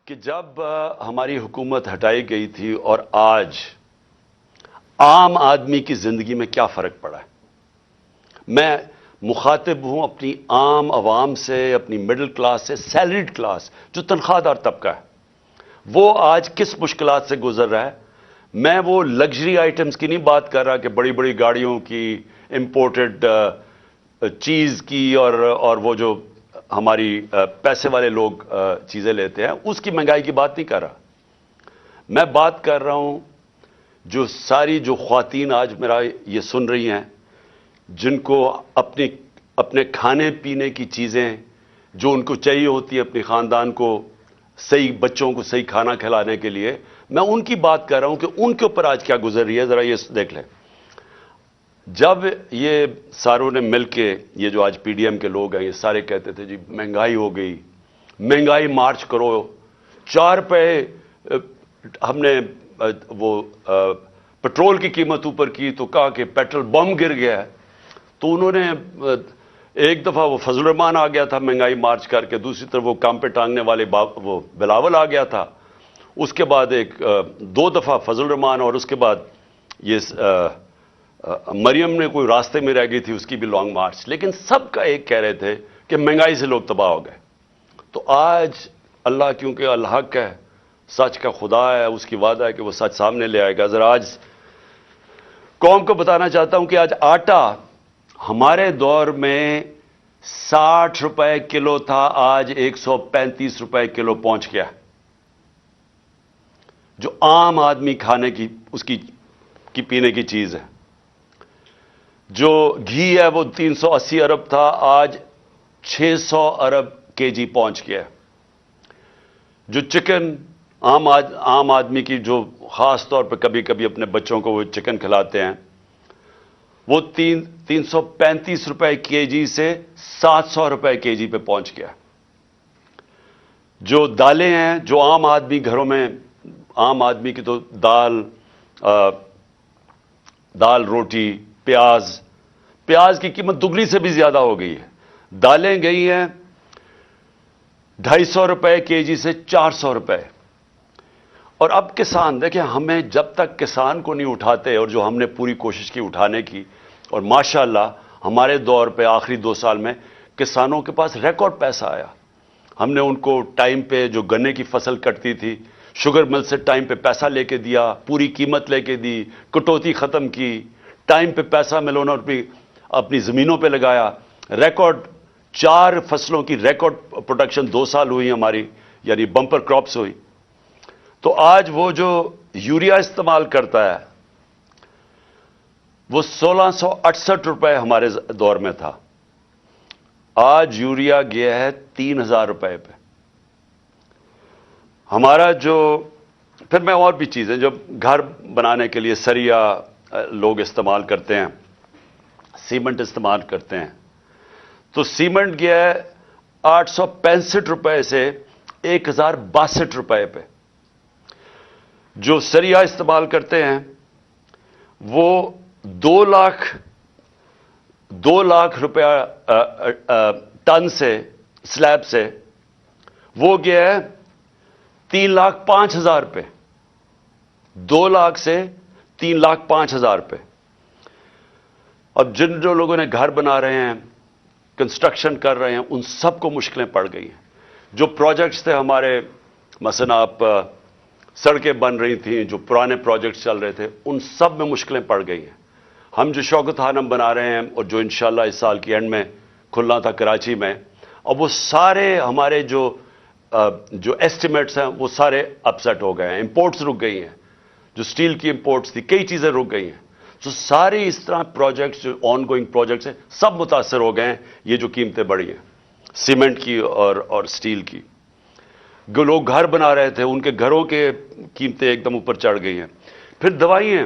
کہ جب ہماری حکومت ہٹائی گئی تھی اور آج عام آدمی کی زندگی میں کیا فرق پڑا ہے. میں مخاطب ہوں اپنی عام عوام سے، اپنی مڈل کلاس سے، سیلریڈ کلاس جو تنخواہ دار طبقہ ہے، وہ آج کس مشکلات سے گزر رہا ہے. میں وہ لگژری آئٹمز کی نہیں بات کر رہا کہ بڑی بڑی گاڑیوں کی، امپورٹڈ چیز کی، اور وہ جو ہماری پیسے والے لوگ چیزیں لیتے ہیں اس کی مہنگائی کی بات نہیں کر رہا. میں بات کر رہا ہوں جو خواتین آج میرا یہ سن رہی ہیں، جن کو اپنے کھانے پینے کی چیزیں جو ان کو چاہیے ہوتی ہے اپنے خاندان کو، صحیح بچوں کو صحیح کھانا کھلانے کے لیے، میں ان کی بات کر رہا ہوں کہ ان کے اوپر آج کیا گزر رہی ہے. ذرا یہ دیکھ لیں. جب یہ ساروں نے مل کے، یہ جو آج پی ڈی ایم کے لوگ ہیں، یہ سارے کہتے تھے جی مہنگائی ہو گئی، مہنگائی مارچ کرو، 4 روپے ہم نے وہ پٹرول کی قیمت اوپر کی تو کہا کہ پیٹرول بم گر گیا ہے. تو انہوں نے ایک دفعہ وہ فضل الرحمان آ گیا تھا مہنگائی مارچ کر کے، دوسری طرف وہ کام پہ ٹانگنے والے وہ بلاول آ گیا تھا، اس کے بعد 2 دفعہ فضل الرحمان، اور اس کے بعد یہ مریم نے کوئی راستے میں رہ گئی تھی، اس کی بھی لانگ مارچ. لیکن سب کا ایک کہہ رہے تھے کہ مہنگائی سے لوگ تباہ ہو گئے. تو آج اللہ کیونکہ الحق ہے، سچ کا خدا ہے، اس کی وعدہ ہے کہ وہ سچ سامنے لے آئے گا. ذرا آج قوم کو بتانا چاہتا ہوں کہ آج آٹا ہمارے دور میں 60 روپے کلو تھا، آج 135 روپے کلو پہنچ گیا. جو عام آدمی کھانے کی، اس کی پینے کی چیز ہے. جو گھی ہے وہ 380 ارب تھا، آج 600 ارب کے جی پہنچ گیا. جو چکن عام آدمی کی، جو خاص طور پہ کبھی کبھی اپنے بچوں کو وہ چکن کھلاتے ہیں، وہ 335 روپے کے جی سے 700 روپے کے جی پہ پہنچ گیا. جو دالیں ہیں، جو عام آدمی گھروں میں، عام آدمی کی تو دال روٹی، پیاز کی قیمت دگنی سے بھی زیادہ ہو گئی ہے. دالیں گئی ہیں 250 روپے کے جی سے 400 روپے. اور اب کسان دیکھیں، ہمیں جب تک کسان کو نہیں اٹھاتے، اور جو ہم نے پوری کوشش کی اٹھانے کی، اور ماشاءاللہ ہمارے دور پہ آخری 2 سال میں کسانوں کے پاس ریکارڈ پیسہ آیا. ہم نے ان کو ٹائم پہ جو گنے کی فصل کٹتی تھی، شوگر مل سے ٹائم پہ پیسہ لے کے دیا، پوری قیمت لے کے دی، کٹوتی ختم کی، ٹائم پہ پیسہ ملونا اپنی زمینوں پہ لگایا. ریکارڈ 4 فصلوں کی ریکارڈ پروڈکشن 2 سال ہوئی ہماری، یعنی بمپر کراپس ہوئی. تو آج وہ جو یوریا استعمال کرتا ہے وہ 1668 روپے ہمارے دور میں تھا، آج یوریا گیا ہے 3000 روپے پہ. ہمارا پھر میں اور بھی چیزیں جو گھر بنانے کے لیے سریا لوگ استعمال کرتے ہیں، سیمنٹ استعمال کرتے ہیں، تو سیمنٹ گیا ہے 865 روپے سے 1062 روپے پہ. جو سریا استعمال کرتے ہیں وہ 2 لاکھ روپیہ ٹن سے، سلیب سے، وہ گیا ہے 3,05,000 پہ. 2 لاکھ سے 3,05,000 پہ. اب جو لوگوں نے گھر بنا رہے ہیں، کنسٹرکشن کر رہے ہیں، ان سب کو مشکلیں پڑ گئی ہیں. جو پروجیکٹس تھے ہمارے، مثلا آپ سڑکیں بن رہی تھیں، جو پرانے پروجیکٹس چل رہے تھے، ان سب میں مشکلیں پڑ گئی ہیں. ہم جو شوکت خانم بنا رہے ہیں، اور جو انشاءاللہ اس سال کی اینڈ میں کھلنا تھا کراچی میں، اب وہ سارے ہمارے جو ایسٹیمیٹس ہیں وہ سارے اپسیٹ ہو گئے ہیں. امپورٹس رک گئی ہیں، جو سٹیل کی امپورٹس تھی، کئی چیزیں رک گئی ہیں. تو سارے اس طرح پروجیکٹس، جو آن گوئنگ پروجیکٹس ہیں، سب متاثر ہو گئے ہیں. یہ جو قیمتیں بڑھی ہیں سیمنٹ کی اور سٹیل کی. جو لوگ گھر بنا رہے تھے، ان کے گھروں کے قیمتیں ایک دم اوپر چڑھ گئی ہیں. پھر دوائیں،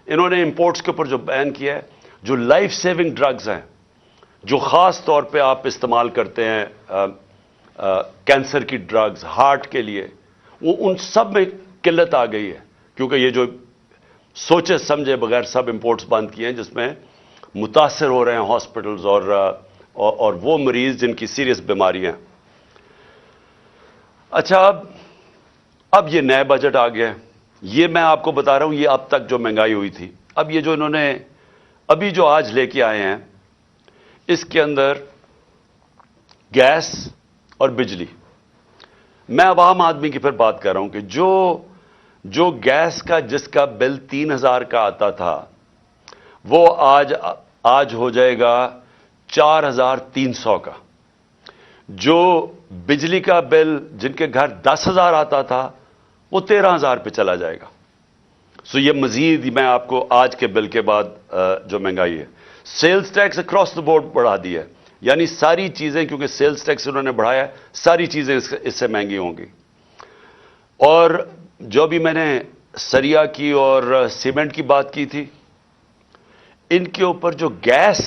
انہوں نے امپورٹس کے اوپر جو بین کیا ہے، جو لائف سیونگ ڈرگز ہیں، جو خاص طور پہ آپ استعمال کرتے ہیں، کینسر کی ڈرگز، ہارٹ کے لیے، وہ ان سب میں قلت آ گئی ہے. کیونکہ یہ جو سوچے سمجھے بغیر سب امپورٹس بند کیے ہیں، جس میں متاثر ہو رہے ہیں ہاسپٹلز اور وہ مریض جن کی سیریس بیماریاں. اچھا، اب اب یہ نیا بجٹ آ گیا ہے. یہ میں آپ کو بتا رہا ہوں، یہ اب تک جو مہنگائی ہوئی تھی. اب یہ جو انہوں نے ابھی جو آج لے کے آئے ہیں، اس کے اندر گیس اور بجلی. میں عوام آدمی کی پھر بات کر رہا ہوں کہ جو گیس کا جس کا بل 3,000 کا آتا تھا، وہ آج ہو جائے گا 4,300 کا. جو بجلی کا بل جن کے گھر 10,000 آتا تھا، وہ 13,000 پہ چلا جائے گا. سو یہ مزید میں آپ کو آج کے بل کے بعد جو مہنگائی ہے. Sales tax across the board بڑھا دیا ہے، یعنی ساری چیزیں، کیونکہ سیلز ٹیکس انہوں نے بڑھایا ہے، ساری چیزیں اس سے مہنگی ہوں گی. اور جو بھی میں نے سریا کی اور سیمنٹ کی بات کی تھی، ان کے اوپر جو گیس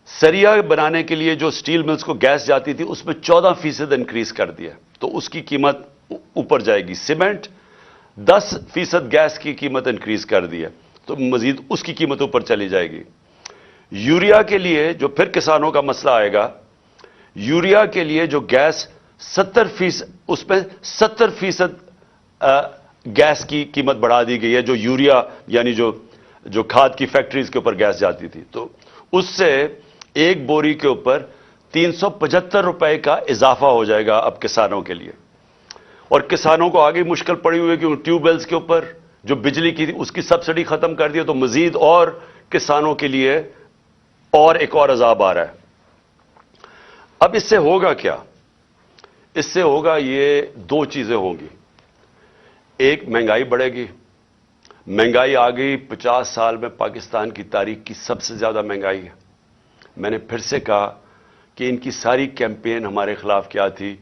سریا بنانے کے لیے جو سٹیل ملز کو گیس جاتی تھی، اس میں 14% انکریز کر دیا، تو اس کی قیمت اوپر جائے گی. سیمنٹ 10% گیس کی قیمت انکریز کر دی ہے، تو مزید اس کی قیمت اوپر چلی جائے گی. یوریا کے لیے جو پھر کسانوں کا مسئلہ آئے گا، یوریا کے لیے جو گیس 70%، اس میں 70% گیس کی قیمت بڑھا دی گئی ہے. جو یوریا یعنی جو کھاد کی فیکٹریز کے اوپر گیس جاتی تھی، تو اس سے ایک بوری کے اوپر 375 روپے کا اضافہ ہو جائے گا اب کسانوں کے لیے. اور کسانوں کو آگے مشکل پڑی ہوئی ہے کہ ٹیوب ویلز کے اوپر جو بجلی کی تھی، اس کی سبسڈی ختم کر دی، تو مزید اور کسانوں کے لیے ایک اور عذاب آ رہا ہے. اب اس سے ہوگا کیا؟ اس سے ہوگا یہ دو چیزیں ہوں گی. ایک، مہنگائی بڑھے گی. مہنگائی آ گئی 50 سال میں پاکستان کی تاریخ کی سب سے زیادہ مہنگائی ہے. میں نے پھر سے کہا کہ ان کی ساری کیمپین ہمارے خلاف کیا تھی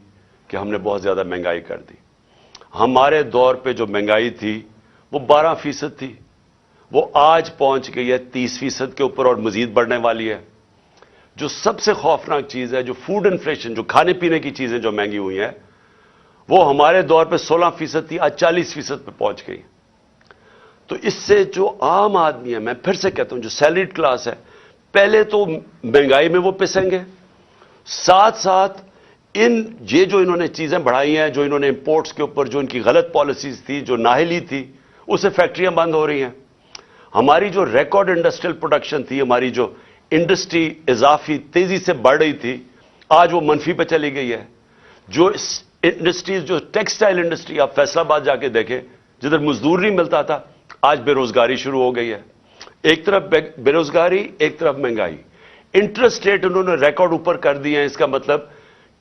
کہ ہم نے بہت زیادہ مہنگائی کر دی. ہمارے دور پہ جو مہنگائی تھی وہ 12% تھی، وہ آج پہنچ گئی ہے 30% کے اوپر اور مزید بڑھنے والی ہے. جو سب سے خوفناک چیز ہے، جو فوڈ انفلیشن، جو کھانے پینے کی چیزیں جو مہنگی ہوئی ہیں، وہ ہمارے دور پہ 16% تھی، آج 40% پہ پہنچ گئی. تو اس سے جو عام آدمی ہے، میں پھر سے کہتا ہوں، جو سیلریڈ کلاس ہے، پہلے تو مہنگائی میں وہ پسیں گے، ساتھ ساتھ یہ جو انہوں نے چیزیں بڑھائی ہیں، جو انہوں نے امپورٹس کے اوپر جو ان کی غلط پالیسیز تھی، جو نااہلی تھی، اسے فیکٹریاں بند ہو رہی ہیں. ہماری جو ریکارڈ انڈسٹریل پروڈکشن تھی، ہماری جو انڈسٹری اضافی تیزی سے بڑھ رہی تھی، آج وہ منفی پہ چلی گئی ہے. جو انڈسٹریز، جو ٹیکسٹائل انڈسٹری، آپ فیصل آباد جا کے دیکھیں، جدھر مزدور نہیں ملتا تھا، آج بے روزگاری شروع ہو گئی ہے. ایک طرف بے روزگاری، ایک طرف مہنگائی. انٹرسٹ ریٹ انہوں نے ریکارڈ اوپر کر دیے ہیں. اس کا مطلب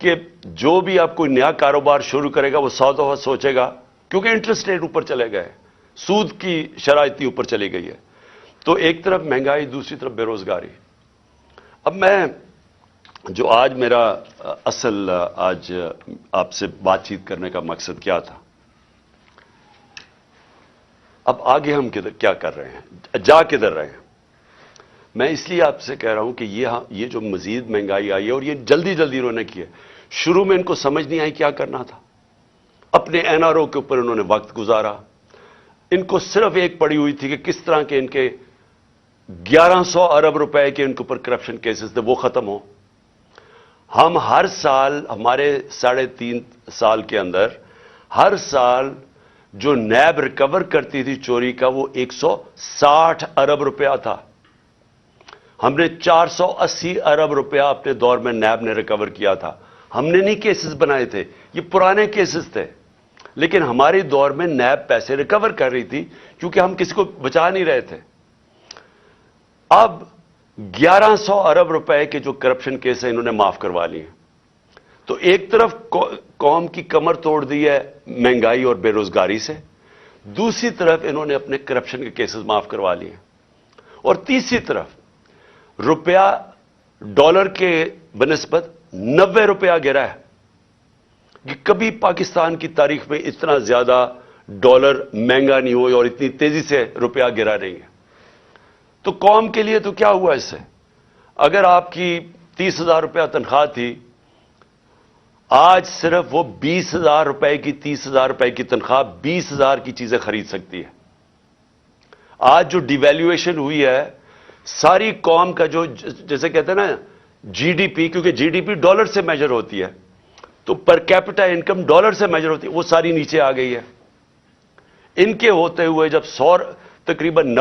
کہ جو بھی آپ کوئی نیا کاروبار شروع کرے گا، وہ 100 دفعہ سوچے گا، کیونکہ انٹرسٹ ریٹ اوپر چلے گئے، سود کی شرح اتنی اوپر چلی گئی ہے. تو ایک طرف مہنگائی، دوسری طرف بے روزگاری. اب میں جو آج میرا اصل آج آپ سے بات چیت کرنے کا مقصد کیا تھا، اب آگے ہم کیا کر رہے ہیں، جا کدھر رہے ہیں. میں اس لیے آپ سے کہہ رہا ہوں کہ یہ جو مزید مہنگائی آئی ہے، اور یہ جلدی انہوں نے کی ہے. شروع میں ان کو سمجھ نہیں آئی کیا کرنا تھا. اپنے این آر او کے اوپر انہوں نے وقت گزارا. ان کو صرف ایک پڑی ہوئی تھی کہ کس طرح کے ان کے 1100 ارب روپے کے ان کے اوپر کرپشن کیسز تھے، وہ ختم ہو. ہم ہر سال، ہمارے 3.5 سال کے اندر، ہر سال جو نیب ریکور کرتی تھی چوری کا، وہ 160 ارب روپیہ تھا. ہم نے 480 ارب روپیہ اپنے دور میں نیب نے ریکور کیا تھا. ہم نے نہیں کیسز بنائے تھے، یہ پرانے کیسز تھے، لیکن ہماری دور میں نیب پیسے ریکور کر رہی تھی، کیونکہ ہم کسی کو بچا نہیں رہے تھے. اب 1100 ارب روپے کے جو کرپشن کیس ہیں، انہوں نے معاف کروا لیے. تو ایک طرف قوم کی کمر توڑ دی ہے مہنگائی اور بے روزگاری سے، دوسری طرف انہوں نے اپنے کرپشن کے کیسز معاف کروا لیے، اور تیسری طرف روپیہ ڈالر کے بنسبت 90 روپیہ گرا ہے. کہ کبھی پاکستان کی تاریخ میں اتنا زیادہ ڈالر مہنگا نہیں ہوئی اور اتنی تیزی سے روپیہ گرا نہیں ہے. تو قوم کے لیے تو کیا ہوا اس سے؟ اگر آپ کی 30,000 روپیہ تنخواہ تھی، آج صرف وہ 20,000 روپے کی 30,000 روپے کی تنخواہ 20,000 کی چیزیں خرید سکتی ہے. آج جو ڈی ویلیویشن ہوئی ہے، ساری قوم کا جو، جیسے کہتے ہیں نا جی ڈی پی، کیونکہ جی ڈی پی ڈالر سے میجر ہوتی ہے، تو پر کیپٹا انکم ڈالر سے میجر ہوتی ہے، وہ ساری نیچے آ گئی ہے. ان کے ہوتے ہوئے جب تقریباً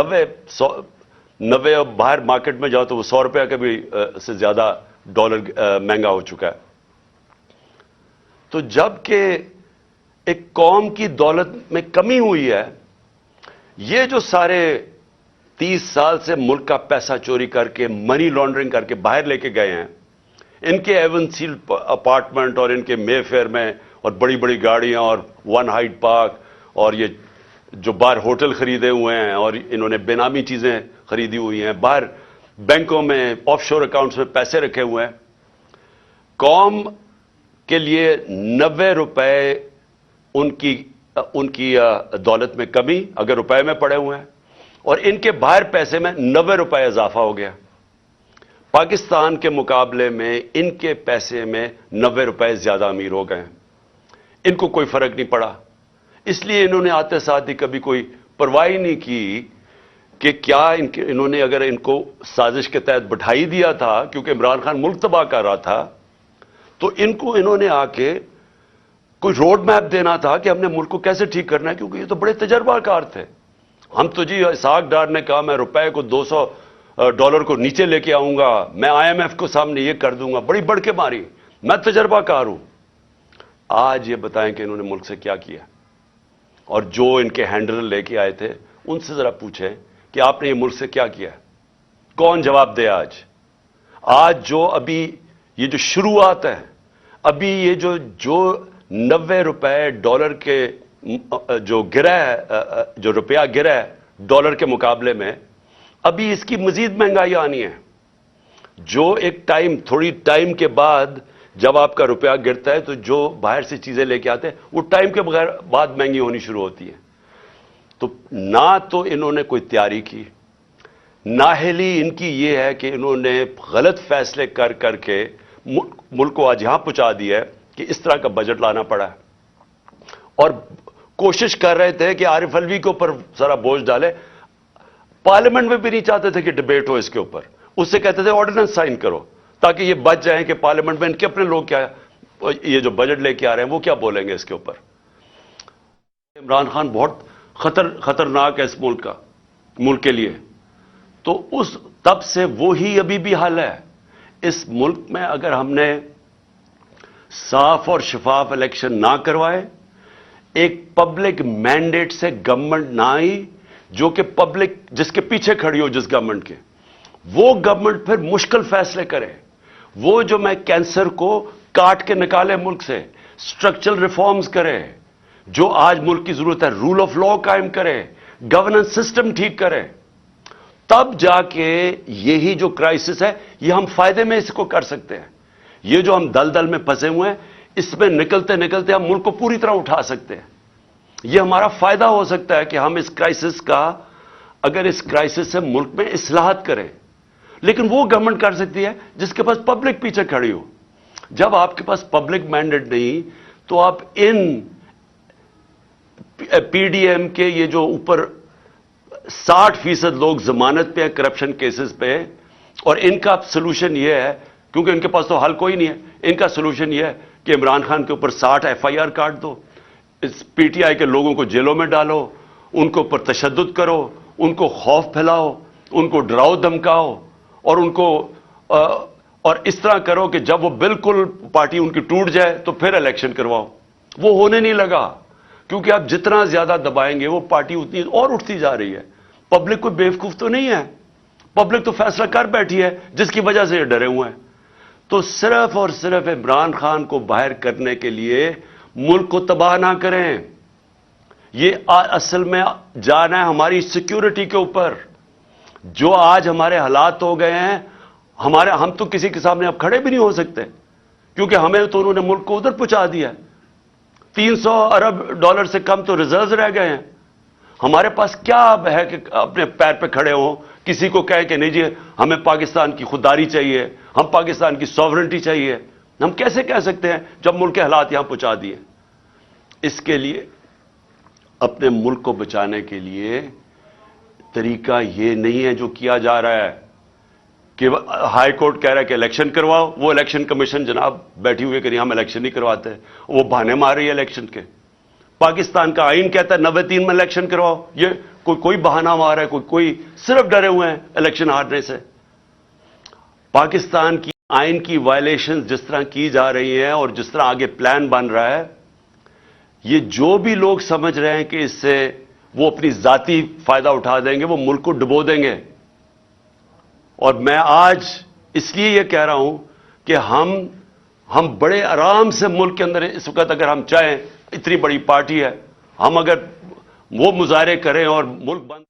90 اور باہر مارکیٹ میں جاؤ تو وہ $100 کا بھی سے زیادہ ڈالر مہنگا ہو چکا ہے. تو جب کہ ایک قوم کی دولت میں کمی ہوئی ہے، یہ جو سارے 30 سال سے ملک کا پیسہ چوری کر کے منی لانڈرنگ کر کے باہر لے کے گئے ہیں، ان کے ایونسیل اپارٹمنٹ اور ان کے مے فیئر میں اور بڑی بڑی گاڑیاں اور ون ہائٹ پارک اور یہ جو باہر ہوٹل خریدے ہوئے ہیں اور انہوں نے بے نامی چیزیں خریدی ہوئی ہیں، باہر بینکوں میں آف شور اکاؤنٹس میں پیسے رکھے ہوئے ہیں، قوم کے لیے $90 ان کی دولت میں کمی اگر روپے میں پڑے ہوئے ہیں، اور ان کے باہر پیسے میں $90 اضافہ ہو گیا. پاکستان کے مقابلے میں ان کے پیسے میں $90 زیادہ امیر ہو گئے ہیں. ان کو کوئی فرق نہیں پڑا، اس لیے انہوں نے آتے ساتھ ہی کبھی کوئی پرواہ نہیں کی کہ کیا انہوں نے اگر ان کو سازش کے تحت بٹھائی دیا تھا کیونکہ عمران خان ملک تباہ کر رہا تھا، تو انہوں نے آ کے کوئی روڈ میپ دینا تھا کہ ہم نے ملک کو کیسے ٹھیک کرنا ہے، کیونکہ یہ تو بڑے تجربہ کار تھے. ہم تو جی اسحاق ڈار نے کہا میں روپے کو $200 کو نیچے لے کے آؤں گا، میں IMF کو سامنے یہ کر دوں گا، بڑی بڑھ کے ماری، میں تجربہ کار ہوں. آج یہ بتائیں کہ انہوں نے ملک سے کیا کیا، اور جو ان کے ہینڈلر لے کے آئے تھے ان سے ذرا پوچھیں کہ آپ نے یہ ملک سے کیا کیا، کون جواب دے. آج جو ابھی یہ جو شروعات ہے، ابھی یہ جو $90 ڈالر کے جو گرا ہے، جو روپیہ گرا ہے ڈالر کے مقابلے میں، ابھی اس کی مزید مہنگائی آنی ہے. جو ایک تھوڑی ٹائم کے بعد جب آپ کا روپیہ گرتا ہے تو جو باہر سے چیزیں لے کے آتے ہیں وہ ٹائم کے بغیر بعد مہنگی ہونی شروع ہوتی ہے. تو نہ تو انہوں نے کوئی تیاری کی، نااہلی ان کی یہ ہے کہ انہوں نے غلط فیصلے کر کے ملک کو آج یہاں پہنچا دیا ہے کہ اس طرح کا بجٹ لانا پڑا ہے. اور کوشش کر رہے تھے کہ عارف الوی کے اوپر ذرا بوجھ ڈالے، پارلیمنٹ میں بھی نہیں چاہتے تھے کہ ڈبیٹ ہو اس کے اوپر، اس سے کہتے تھے آرڈیننس سائن کرو تاکہ یہ بچ جائیں کہ پارلیمنٹ میں ان کے اپنے لوگ کیا یہ جو بجٹ لے کے آ رہے ہیں وہ کیا بولیں گے اس کے اوپر. عمران خان بہت خطرناک ہے اس ملک کے لیے. تو تب سے وہی ابھی بھی حال ہے. اس ملک میں اگر ہم نے صاف اور شفاف الیکشن نہ کروائے، ایک پبلک مینڈیٹ سے گورنمنٹ نہ آئی جو کہ پبلک جس کے پیچھے کھڑی ہو جس گورنمنٹ کے، وہ گورنمنٹ پھر مشکل فیصلے کرے، وہ جو میں کینسر کو کاٹ کے نکالے ملک سے، سٹرکچرل ریفارمز کرے، جو آج ملک کی ضرورت ہے، رول آف لا قائم کرے، گورننس سسٹم ٹھیک کرے، تب جا کے یہی جو کرائسس ہے یہ ہم فائدے میں اس کو کر سکتے ہیں. یہ جو ہم دلدل میں پھنسے ہوئے ہیں اس میں نکلتے نکلتے ہم ملک کو پوری طرح اٹھا سکتے ہیں. یہ ہمارا فائدہ ہو سکتا ہے کہ ہم اس کرائسس کا، اگر اس کرائسس سے ملک میں اصلاحات کریں. لیکن وہ گورنمنٹ کر سکتی ہے جس کے پاس پبلک پیچھے کھڑی ہو. جب آپ کے پاس پبلک مینڈیٹ نہیں تو آپ ان PDM کے یہ جو اوپر 60% لوگ ضمانت پہ ہیں کرپشن کیسز پہ، اور ان کا سلوشن یہ ہے، کیونکہ ان کے پاس تو حل کوئی نہیں ہے، ان کا سلوشن یہ ہے کہ عمران خان کے اوپر 60 FIR کاٹ دو، اس PTI کے لوگوں کو جیلوں میں ڈالو، ان کے اوپر تشدد کرو، ان کو خوف پھیلاؤ، ان کو ڈراؤ دھمکاؤ، اور ان کو اور اس طرح کرو کہ جب وہ بالکل پارٹی ان کی ٹوٹ جائے تو پھر الیکشن کرواؤ. وہ ہونے نہیں لگا، کیونکہ آپ جتنا زیادہ دبائیں گے وہ پارٹی اتنی اور اٹھتی جا رہی ہے. پبلک کوئی بیوقوف تو نہیں ہے، پبلک تو فیصلہ کر بیٹھی ہے جس کی وجہ سے یہ ڈرے ہوئے ہیں. تو صرف اور صرف عمران خان کو باہر کرنے کے لیے ملک کو تباہ نہ کریں. یہ اصل میں جانا ہے ہماری سیکیورٹی کے اوپر. جو آج ہمارے حالات ہو گئے ہیں، ہم تو کسی کے سامنے اب کھڑے بھی نہیں ہو سکتے، کیونکہ ہمیں تو انہوں نے ملک کو ادھر پہنچا دیا. $300 ارب سے کم تو ریزروز رہ گئے ہیں. ہمارے پاس کیا اب ہے کہ اپنے پیر پہ کھڑے ہوں، کسی کو کہے کہ نہیں جی ہمیں پاکستان کی خودداری چاہیے، ہم پاکستان کی سوورنٹی چاہیے. ہم کیسے کہہ سکتے ہیں جب ملک کے حالات یہاں پہنچا دیے؟ اس کے لیے اپنے ملک کو بچانے کے لیے طریقہ یہ نہیں ہے جو کیا جا رہا ہے کہ ہائی کورٹ کہہ رہا ہے کہ الیکشن کرواؤ، وہ الیکشن کمیشن جناب بیٹھی ہوئی کہ ہم الیکشن نہیں کرواتے، وہ بہانے مار رہی ہے الیکشن کے۔ پاکستان کا آئین کہتا ہے 93 میں الیکشن کرواؤ، یہ کوئی بہانہ مار ہے، کوئی صرف ڈرے ہوئے ہیں الیکشن ہارنے سے۔ پاکستان کی آئین کی وائلیشن جس طرح کی جا رہی ہیں اور جس طرح آگے پلان بن رہا ہے، یہ جو بھی لوگ سمجھ رہے ہیں کہ اس سے وہ اپنی ذاتی فائدہ اٹھا دیں گے، وہ ملک کو ڈبو دیں گے۔ اور میں آج اس لیے یہ کہہ رہا ہوں کہ ہم بڑے آرام سے ملک کے اندر اس وقت اگر ہم چاہیں، اتنی بڑی پارٹی ہے، ہم اگر وہ مظاہرے کریں اور ملک بند